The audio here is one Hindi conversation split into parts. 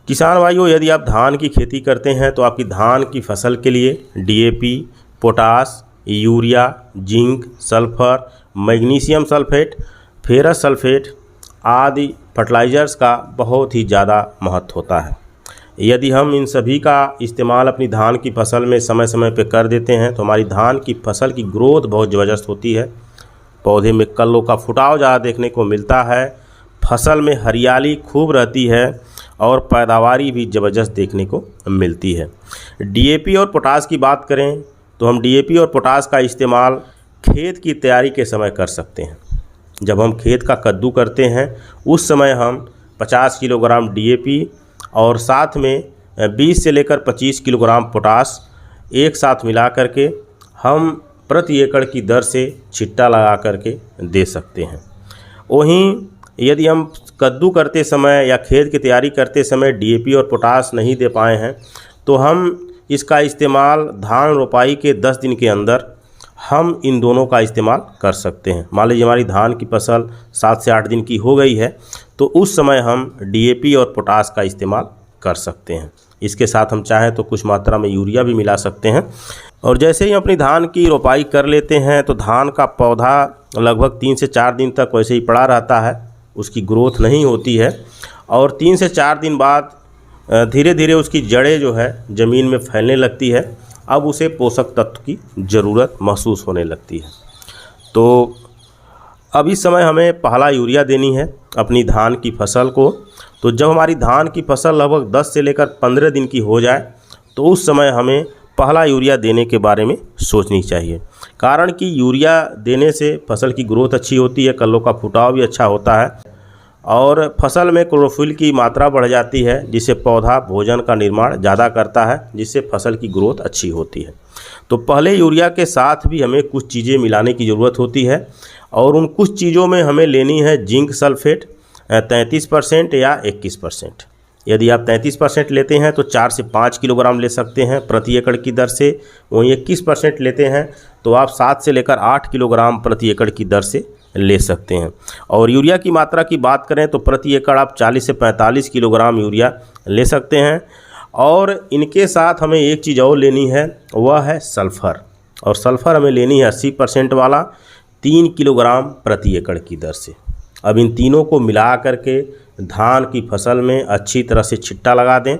किसान भाइयों, यदि आप धान की खेती करते हैं तो आपकी धान की फसल के लिए DAP, potash, urea, zinc, sulphur, magnesium sulphate, ferrous sulphate आदि फर्टिलाइज़र्स का बहुत ही ज़्यादा महत्व होता है। यदि हम इन सभी का इस्तेमाल अपनी धान की फसल में समय समय पर कर देते हैं तो हमारी धान की फसल की ग्रोथ बहुत ज़बरदस्त होती है। पौधे में कल्लों का फुटाव ज़्यादा देखने को मिलता है, फसल में हरियाली खूब रहती है और पैदावारी भी ज़बरदस्त देखने को मिलती है। डीएपी और पोटास की बात करें तो हम डीएपी और पोटास का इस्तेमाल खेत की तैयारी के समय कर सकते हैं। जब हम खेत का कद्दू करते हैं उस समय हम 50 किलोग्राम डीएपी और साथ में 20 से लेकर 25 किलोग्राम पोटास एक साथ मिला करके हम प्रति एकड़ की दर से छिट्टा लगा करके दे सकते हैं। वहीं यदि हम कद्दू करते समय या खेत की तैयारी करते समय डीएपी और पोटास नहीं दे पाए हैं तो हम इसका इस्तेमाल धान रोपाई के 10 दिन के अंदर हम इन दोनों का इस्तेमाल कर सकते हैं। मान लीजिए हमारी धान की फसल 7 से 8 दिन की हो गई है तो उस समय हम डीएपी और पोटास का इस्तेमाल कर सकते हैं। इसके साथ हम चाहें तो कुछ मात्रा में यूरिया भी मिला सकते हैं। और जैसे ही अपनी धान की रोपाई कर लेते हैं तो धान का पौधा लगभग 3 से 4 दिन तक वैसे ही पड़ा रहता है, उसकी ग्रोथ नहीं होती है और 3 से 4 दिन बाद धीरे धीरे उसकी जड़ें जो है ज़मीन में फैलने लगती है। अब उसे पोषक तत्व की ज़रूरत महसूस होने लगती है। तो अब इस समय हमें पहला यूरिया देनी है अपनी धान की फसल को। तो जब हमारी धान की फसल लगभग 10 से लेकर 15 दिन की हो जाए तो उस समय हमें पहला यूरिया देने के बारे में सोचनी चाहिए। कारण कि यूरिया देने से फसल की ग्रोथ अच्छी होती है, कल्लों का फुटाव भी अच्छा होता है और फसल में क्लोरोफिल की मात्रा बढ़ जाती है जिससे पौधा भोजन का निर्माण ज़्यादा करता है, जिससे फसल की ग्रोथ अच्छी होती है। तो पहले यूरिया के साथ भी हमें कुछ चीज़ें मिलाने की ज़रूरत होती है और उन कुछ चीज़ों में हमें लेनी है जिंक सल्फेट 33% या 21%। यदि आप 33% लेते हैं तो 4 से 5 किलोग्राम ले सकते हैं प्रति एकड़ की दर से। वहीं 21% लेते हैं तो आप 7 से लेकर 8 किलोग्राम प्रति एकड़ की दर से ले सकते हैं। और यूरिया की मात्रा की बात करें तो प्रति एकड़ आप 40 से 45 किलोग्राम यूरिया ले सकते हैं। और इनके साथ हमें एक चीज़ और लेनी है, वह है सल्फ़र। और सल्फ़र हमें लेनी है 80% वाला 3 किलोग्राम प्रति एकड़ की दर से। अब इन तीनों को मिला करके धान की फसल में अच्छी तरह से छिट्टा लगा दें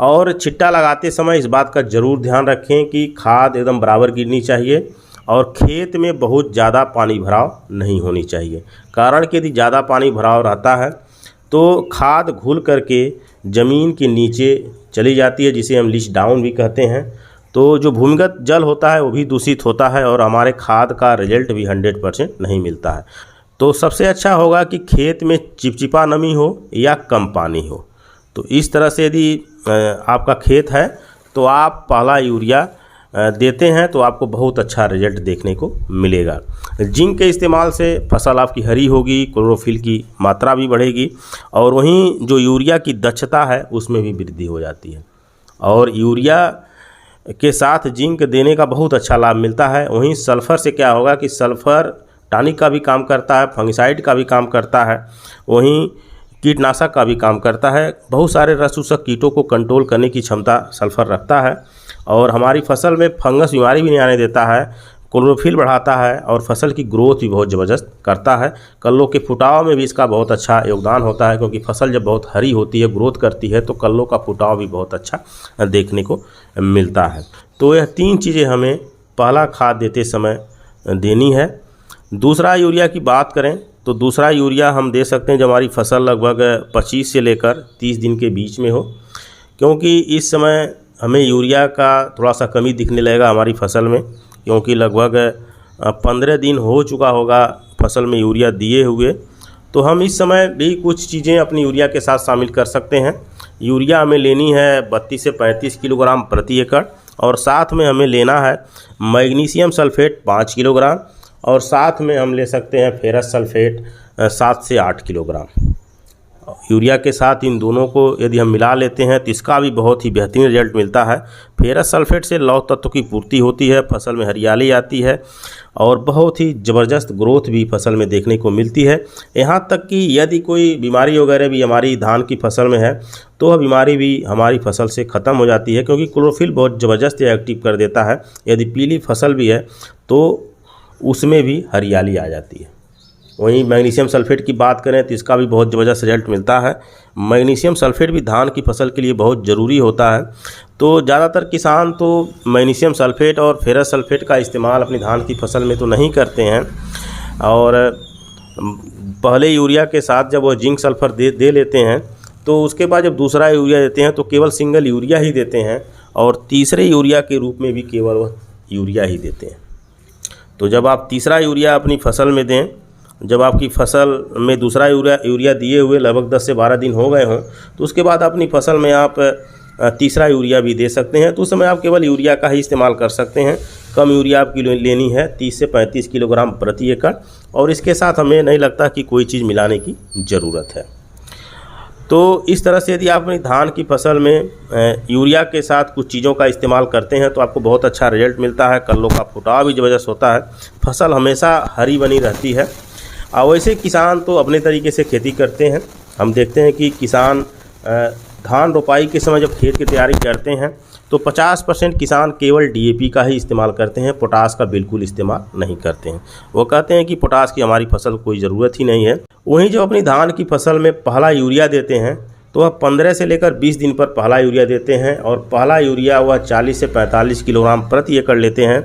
और छिट्टा लगाते समय इस बात का ज़रूर ध्यान रखें कि खाद एकदम बराबर गिरनी चाहिए और खेत में बहुत ज़्यादा पानी भराव नहीं होनी चाहिए। कारण कि यदि ज़्यादा पानी भराव रहता है तो खाद घुल करके ज़मीन के नीचे चली जाती है, जिसे हम लीच डाउन भी कहते हैं। तो जो भूमिगत जल होता है वो भी दूषित होता है और हमारे खाद का रिजल्ट भी 100% नहीं मिलता है। तो सबसे अच्छा होगा कि खेत में चिपचिपा नमी हो या कम पानी हो। तो इस तरह से यदि आपका खेत है तो आप पहला यूरिया देते हैं तो आपको बहुत अच्छा रिजल्ट देखने को मिलेगा। जिंक के इस्तेमाल से फसल आपकी हरी होगी, क्लोरोफिल की मात्रा भी बढ़ेगी और वहीं जो यूरिया की दक्षता है उसमें भी वृद्धि हो जाती है। और यूरिया के साथ जिंक देने का बहुत अच्छा लाभ मिलता है। वहीं सल्फ़र से क्या होगा कि सल्फ़र टॉनिक का भी काम करता है, फंगिसाइड का भी काम करता है, वहीं कीटनाशक का भी काम करता है। बहुत सारे रसचूसक कीटों को कंट्रोल करने की क्षमता सल्फ़र रखता है और हमारी फसल में फंगस बीमारी भी नहीं आने देता है, क्लोरोफिल बढ़ाता है और फसल की ग्रोथ भी बहुत ज़बरदस्त करता है। कल्लों के फुटाव में भी इसका बहुत अच्छा योगदान होता है, क्योंकि फसल जब बहुत हरी होती है, ग्रोथ करती है, तो कल्लों का फुटाव भी बहुत अच्छा देखने को मिलता है। तो यह 3 चीज़ें हमें पहला खाद देते समय देनी है। दूसरा यूरिया की बात करें तो दूसरा यूरिया हम दे सकते हैं जब हमारी फसल लगभग 25 से लेकर 30 दिन के बीच में हो, क्योंकि इस समय हमें यूरिया का थोड़ा सा कमी दिखने लगेगा हमारी फसल में, क्योंकि लगभग 15 दिन हो चुका होगा फसल में यूरिया दिए हुए। तो हम इस समय भी कुछ चीज़ें अपनी यूरिया के साथ शामिल कर सकते हैं। यूरिया हमें लेनी है 32 से 35 किलोग्राम प्रति एकड़ और साथ में हमें लेना है मैग्नीशियम सल्फेट 5 किलोग्राम और साथ में हम ले सकते हैं फेरस सल्फेट 7 से 8 किलोग्राम। यूरिया के साथ इन दोनों को यदि हम मिला लेते हैं तो इसका भी बहुत ही बेहतरीन रिजल्ट मिलता है। फेरस सल्फेट से लौह तत्व की पूर्ति होती है, फसल में हरियाली आती है और बहुत ही ज़बरदस्त ग्रोथ भी फसल में देखने को मिलती है। यहाँ तक कि यदि कोई बीमारी वगैरह भी हमारी धान की फसल में है तो वह बीमारी भी हमारी फसल से ख़त्म हो जाती है, क्योंकि क्लोरोफिल बहुत ज़बरदस्त एक्टिव कर देता है। यदि पीली फसल भी है तो उसमें भी हरियाली आ जाती है। वहीं मैग्नीशियम सल्फेट की बात करें तो इसका भी बहुत ज़बरदस्त रिजल्ट मिलता है। मैग्नीशियम सल्फेट भी धान की फसल के लिए बहुत ज़रूरी होता है। तो ज़्यादातर किसान तो मैग्नीशियम सल्फेट और फेरस सल्फेट का इस्तेमाल अपनी धान की फसल में तो नहीं करते हैं, और पहले यूरिया के साथ जब वो जिंक सल्फर दे लेते हैं तो उसके बाद जब दूसरा यूरिया देते हैं तो केवल सिंगल यूरिया ही देते हैं, और तीसरे यूरिया के रूप में भी केवल वह यूरिया ही देते हैं। तो जब आप तीसरा यूरिया अपनी फसल में दें, जब आपकी फसल में दूसरा यूरिया दिए हुए लगभग 10 से 12 दिन हो गए हों, तो उसके बाद अपनी फसल में आप तीसरा यूरिया भी दे सकते हैं। तो उस समय आप केवल यूरिया का ही इस्तेमाल कर सकते हैं। कम यूरिया आपकी लेनी है 30 से 35 किलोग्राम प्रति एकड़, और इसके साथ हमें नहीं लगता कि कोई चीज़ मिलाने की ज़रूरत है। तो इस तरह से यदि आप अपनी धान की फसल में यूरिया के साथ कुछ चीज़ों का इस्तेमाल करते हैं तो आपको बहुत अच्छा रिजल्ट मिलता है। कल्लों का फुटाव भी ज़बरदस्त होता है, फसल हमेशा हरी बनी रहती है। और वैसे किसान तो अपने तरीके से खेती करते हैं। हम देखते हैं कि किसान धान रोपाई के समय जब खेत की तैयारी करते हैं तो 50% किसान केवल डीएपी का ही इस्तेमाल करते हैं, पोटास का बिल्कुल इस्तेमाल नहीं करते हैं। वो कहते हैं कि पोटास की हमारी फसल को कोई ज़रूरत ही नहीं है। वहीं जब अपनी धान की फसल में पहला यूरिया देते हैं तो वह 15 से लेकर 20 दिन पर पहला यूरिया देते हैं, और पहला यूरिया वह 40 से 45 किलोग्राम प्रति एकड़ लेते हैं।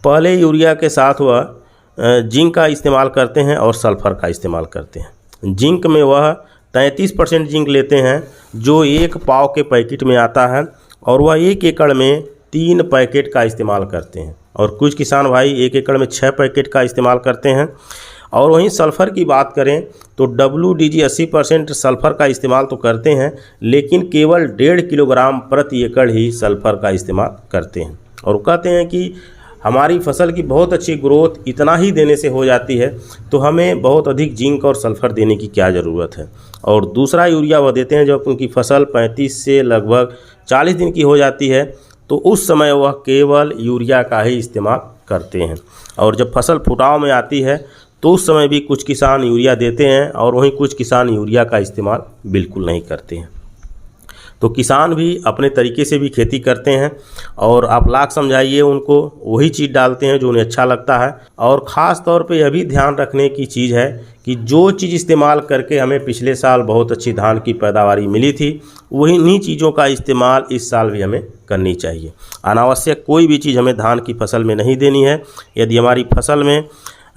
पहले यूरिया के साथ वह जिंक का इस्तेमाल करते हैं और सल्फ़र का इस्तेमाल करते हैं। जिंक में वह 33% जिंक लेते हैं, जो 1 पाव के पैकेट में आता है, और वह 1 एकड़ में 3 पैकेट का इस्तेमाल करते हैं। और कुछ किसान भाई 1 एकड़ में 6 पैकेट का इस्तेमाल करते हैं। और वहीं सल्फ़र की बात करें तो WDG 80% सल्फ़र का इस्तेमाल तो करते हैं, लेकिन केवल 1.5 किलोग्राम प्रति एकड़ ही सल्फ़र का इस्तेमाल करते हैं। और कहते हैं कि हमारी फसल की बहुत अच्छी ग्रोथ इतना ही देने से हो जाती है, तो हमें बहुत अधिक जिंक और सल्फ़र देने की क्या ज़रूरत है। और दूसरा यूरिया वह देते हैं जब उनकी फसल 35 से लगभग 40 दिन की हो जाती है, तो उस समय वह केवल यूरिया का ही इस्तेमाल करते हैं। और जब फसल फुटाव में आती है तो उस समय भी कुछ किसान यूरिया देते हैं, और वहीं कुछ किसान यूरिया का इस्तेमाल बिल्कुल नहीं करते हैं। तो किसान भी अपने तरीके से भी खेती करते हैं, और आप लाख समझाइए उनको वही चीज़ डालते हैं जो उन्हें अच्छा लगता है। और ख़ास तौर पे यह भी ध्यान रखने की चीज़ है कि जो चीज़ इस्तेमाल करके हमें पिछले साल बहुत अच्छी धान की पैदावारी मिली थी, वही इन्हीं चीज़ों का इस्तेमाल इस साल भी हमें करनी चाहिए। अनावश्यक कोई भी चीज़ हमें धान की फसल में नहीं देनी है। यदि हमारी फसल में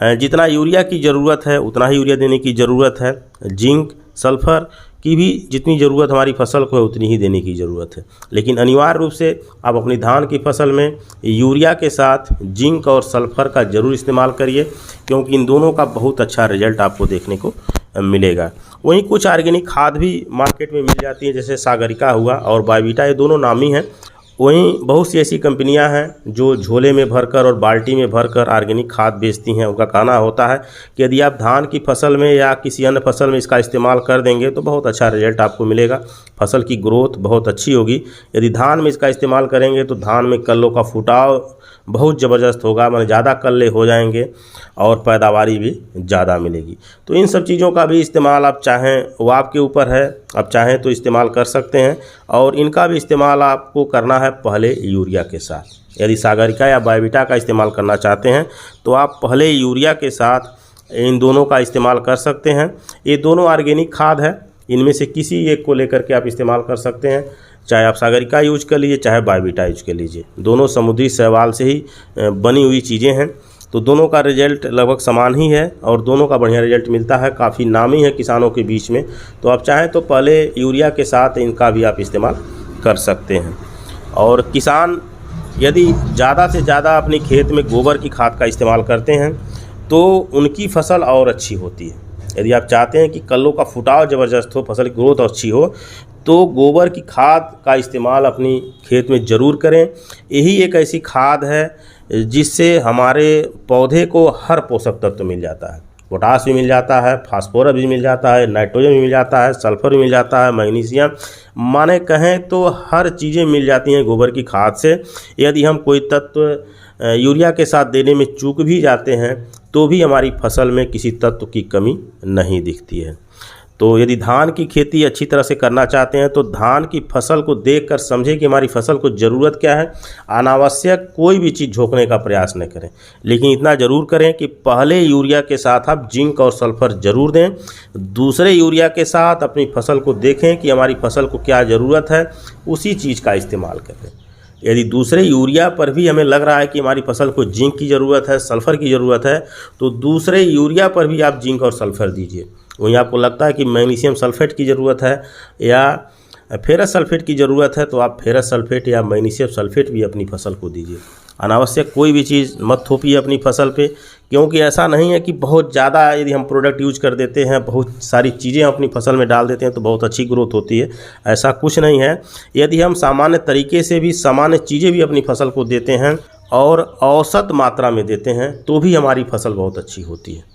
जितना यूरिया की ज़रूरत है उतना ही यूरिया देने की ज़रूरत है। जिंक सल्फ़र की भी जितनी ज़रूरत हमारी फसल को है उतनी ही देने की ज़रूरत है। लेकिन अनिवार्य रूप से आप अपनी धान की फसल में यूरिया के साथ जिंक और सल्फ़र का ज़रूर इस्तेमाल करिए, क्योंकि इन दोनों का बहुत अच्छा रिजल्ट आपको देखने को मिलेगा। वहीं कुछ ऑर्गेनिक खाद भी मार्केट में मिल जाती है, जैसे सागरिका हुआ और बायोवीटा, ये दोनों नामी हैं। वहीं बहुत सी ऐसी कंपनियां हैं जो झोले में भरकर और बाल्टी में भरकर ऑर्गेनिक खाद बेचती हैं। उनका कहना होता है कि यदि आप धान की फसल में या किसी अन्य फसल में इसका इस्तेमाल कर देंगे तो बहुत अच्छा रिजल्ट आपको मिलेगा, फसल की ग्रोथ बहुत अच्छी होगी। यदि धान में इसका इस्तेमाल करेंगे तो धान में कल्लों का फुटाव बहुत ज़बरदस्त होगा, माने ज़्यादा कल्ले हो जाएंगे और पैदावारी भी ज़्यादा मिलेगी। तो इन सब चीज़ों का भी इस्तेमाल आप चाहें वो आपके ऊपर है, आप चाहें तो इस्तेमाल कर सकते हैं। और इनका भी इस्तेमाल आपको करना है पहले यूरिया के साथ। यदि सागरिका या बायोवीटा का इस्तेमाल करना चाहते हैं तो आप पहले यूरिया के साथ इन दोनों का इस्तेमाल कर सकते हैं। ये दोनों ऑर्गेनिक खाद है, इनमें से किसी एक को लेकर के आप इस्तेमाल कर सकते हैं। चाहे आप सागरिका यूज कर लीजिए, चाहे बायोवीटा यूज कर लीजिए, दोनों समुद्री शैवाल से ही बनी हुई चीज़ें हैं। तो दोनों का रिजल्ट लगभग समान ही है और दोनों का बढ़िया रिजल्ट मिलता है, काफ़ी नामी है किसानों के बीच में। तो आप चाहें तो पहले यूरिया के साथ इनका भी आप इस्तेमाल कर सकते हैं। और किसान यदि ज़्यादा से ज़्यादा अपनी खेत में गोबर की खाद का इस्तेमाल करते हैं तो उनकी फसल और अच्छी होती है। यदि आप चाहते हैं कि कल्लों का फुटाव ज़बरदस्त हो, फसल की ग्रोथ अच्छी हो, तो गोबर की खाद का इस्तेमाल अपनी खेत में ज़रूर करें। यही एक ऐसी खाद है जिससे हमारे पौधे को हर पोषक तत्व मिल जाता है। पोटास भी मिल जाता है, फास्फोरस भी मिल जाता है, नाइट्रोजन भी मिल जाता है, सल्फर भी मिल जाता है, मैग्नीशियम, माने कहें तो हर चीज़ें मिल जाती हैं गोबर की खाद से। यदि हम कोई तत्व यूरिया के साथ देने में चूक भी जाते हैं तो भी हमारी फसल में किसी तत्व की कमी नहीं दिखती है। तो यदि धान की खेती अच्छी तरह से करना चाहते हैं तो धान की फसल को देखकर समझें कि हमारी फसल को ज़रूरत क्या है। अनावश्यक कोई भी चीज़ झोंकने का प्रयास न करें, लेकिन इतना ज़रूर करें कि पहले यूरिया के साथ आप जिंक और सल्फर ज़रूर दें। दूसरे यूरिया के साथ अपनी फसल को देखें कि हमारी फसल को क्या ज़रूरत है, उसी चीज़ का इस्तेमाल करें। यदि दूसरे यूरिया पर भी हमें लग रहा है कि हमारी फसल को जिंक की ज़रूरत है, सल्फ़र की ज़रूरत है, तो दूसरे यूरिया पर भी आप जिंक और सल्फ़र दीजिए। वहीं आपको लगता है कि मैग्नीशियम सल्फेट की ज़रूरत है या फेरस सल्फेट की ज़रूरत है तो आप फेरस सल्फेट या मैग्नीशियम सल्फेट भी अपनी फसल को दीजिए। अनावश्यक कोई भी चीज़ मत थोपिए अपनी फसल पे, क्योंकि ऐसा नहीं है कि बहुत ज़्यादा यदि हम प्रोडक्ट यूज कर देते हैं, बहुत सारी चीज़ें हम अपनी फसल में डाल देते हैं तो बहुत अच्छी ग्रोथ होती है, ऐसा कुछ नहीं है। यदि हम सामान्य तरीके से भी सामान्य चीज़ें भी अपनी फसल को देते हैं और औसत मात्रा में देते हैं तो भी हमारी फसल बहुत अच्छी होती है।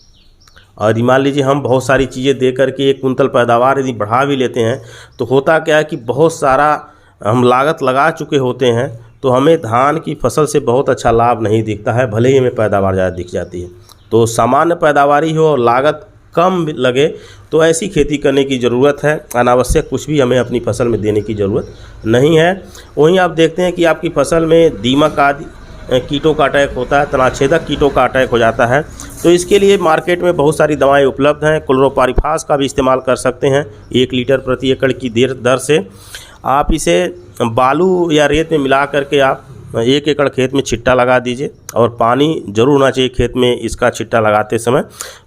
और यदि मान लीजिए हम बहुत सारी चीज़ें दे करके 1 कुंतल पैदावार यदि बढ़ा भी लेते हैं तो होता क्या है कि बहुत सारा हम लागत लगा चुके होते हैं तो हमें धान की फसल से बहुत अच्छा लाभ नहीं दिखता है, भले ही हमें पैदावार ज़्यादा दिख जाती है। तो सामान्य पैदावारी हो और लागत कम लगे तो ऐसी खेती करने की ज़रूरत है। अनावश्यक कुछ भी हमें अपनी फसल में देने की ज़रूरत नहीं है। वहीं आप देखते हैं कि आपकी फसल में दीमक आदि कीटों का अटैक होता है, तनाछेदक कीटों का अटैक हो जाता है, तो इसके लिए मार्केट में बहुत सारी दवाएं उपलब्ध हैं। क्लोरोपाइरिफास का भी इस्तेमाल कर सकते हैं 1 लीटर प्रति एकड़ की दर से। आप इसे बालू या रेत में मिला करके आप 1 एकड़ खेत में छिट्टा लगा दीजिए और पानी ज़रूर होना चाहिए खेत में इसका छिट्टा लगाते समय,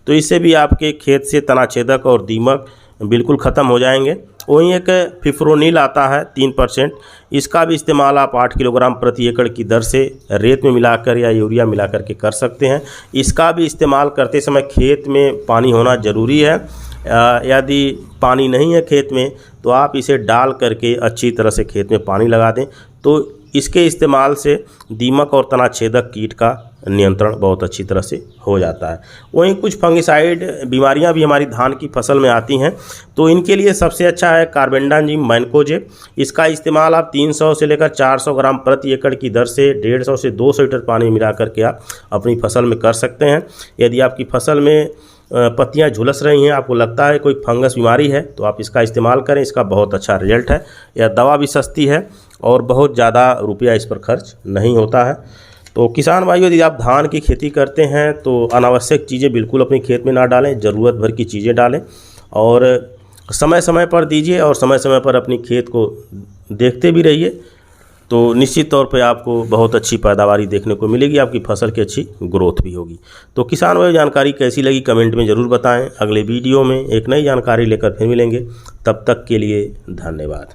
तो इससे भी आपके खेत से तनाछेदक और दीमक बिल्कुल ख़त्म हो जाएंगे। वहीं एक फिफ्रोनिल आता है 3%, इसका भी इस्तेमाल आप 8 किलोग्राम प्रति एकड़ की दर से रेत में मिलाकर या यूरिया मिलाकर के कर सकते हैं। इसका भी इस्तेमाल करते समय खेत में पानी होना ज़रूरी है। यदि पानी नहीं है खेत में तो आप इसे डाल करके अच्छी तरह से खेत में पानी लगा दें, तो इसके इस्तेमाल से दीमक और तनाछेदक कीट का नियंत्रण बहुत अच्छी तरह से हो जाता है। वहीं कुछ फंगिसाइड बीमारियां भी हमारी धान की फसल में आती हैं, तो इनके लिए सबसे अच्छा है कार्बेंडाजिम मैनकोजेब। इसका इस्तेमाल आप 300 से लेकर 400 ग्राम प्रति एकड़ की दर से 150 से 200 लीटर पानी मिला करके आप अपनी फसल में कर सकते हैं। यदि आपकी फसल में पत्तियां झुलस रही हैं, आपको लगता है कोई फंगस बीमारी है, तो आप इसका इस्तेमाल करें, इसका बहुत अच्छा रिजल्ट है। यह दवा भी सस्ती है और बहुत ज़्यादा रुपया इस पर खर्च नहीं होता है। तो किसान भाइयों, यदि आप धान की खेती करते हैं तो अनावश्यक चीज़ें बिल्कुल अपने खेत में ना डालें, ज़रूरत भर की चीज़ें डालें और समय समय पर दीजिए और समय समय पर अपनी खेत को देखते भी रहिए, तो निश्चित तौर पे आपको बहुत अच्छी पैदावारी देखने को मिलेगी, आपकी फसल की अच्छी ग्रोथ भी होगी। तो किसान भाइयों, जानकारी कैसी लगी कमेंट में ज़रूर बताएं। अगले वीडियो में एक नई जानकारी लेकर फिर मिलेंगे, तब तक के लिए धन्यवाद।